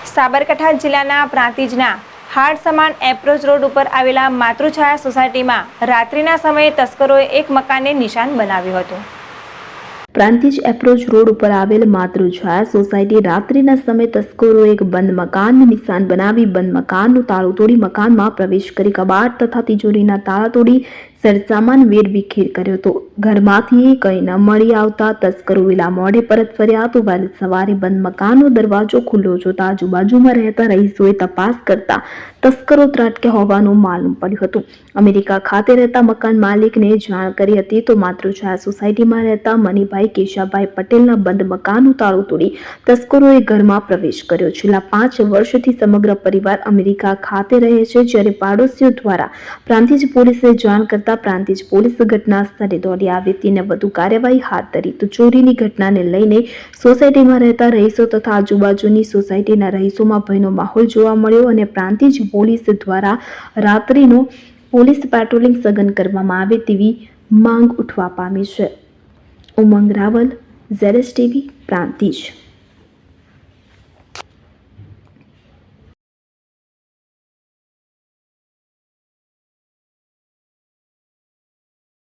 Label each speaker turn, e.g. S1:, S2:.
S1: સાબરકાંઠા જિલ્લાના પ્રાંતિજના હાટ સમાન approach road ઉપર આવેલા માતૃછાયા સોસાયટીમાં રાત્રિના સમયે તસ્કરોએ એક મકાનને નિશાન બનાવ્યું હતું।
S2: પ્રાંતિજ એપ્રોચ રોડ ઉપર આવેલ માતૃછાયા સોસાયટી રાત્રિના સમયે તસ્કરોએ એક બંધ મકાનને નિશાન બનાવી બંધ મકાનનું તાળું તોડી મકાનમાં પ્રવેશ કરી કબાટ તથા તિજોરીના તાળા તોડી સરસામાન વેરવિખેર કર્યો હતો। ઘરમાંથી કંઈ ન મળી આવતા તસ્કરો વેલા મોડે પરત ફર્યા તો વહેલી સવારે બંધ મકાનનો દરવાજો ખુલ્લો જોતા આજુબાજુમાં રહેતા રહીશોએ તપાસ કરતા તસ્કરો ત્રાટક્યા હોવાનું માલુમ પડ્યું હતું। અમેરિકા ખાતે રહેતા મકાન માલિકને જાણ કરી હતી તો માતૃછાયા સોસાયટીમાં રહેતા મનીભાઈ કેશાભાઈ પટેલના બંધ મકાનનું તાળું તોડી તસ્કરોએ ઘરમાં પ્રવેશ કર્યો। છેલ્લા 5 વર્ષથી સમગ્ર પરિવાર અમેરિકા ખાતે રહે છે, જ્યારે પાડોશીઓ દ્વારા પ્રાંતિજ પોલીસને જાણ કરતા પ્રાંતિજ પોલીસ ઘટના સ્થળે દોડી આવી તેને વધુ કાર્યવાહી હાથ ધરી તો ચોરીની ઘટનાને લઈને સોસાયટીમાં રહેતા રહીશો તથા આજુબાજુની સોસાયટીના રહીશોમાં ભયનો માહોલ જોવા મળ્યો અને પ્રાંતિજ પોલીસ દ્વારા રાત્રિનો પોલીસ પેટ્રોલિંગ સઘન કરવામાં આવે તેવી માંગ ઉઠવા પામી છે। ઉમંગ રાવલ, ZSTV, પ્રાંતિજ।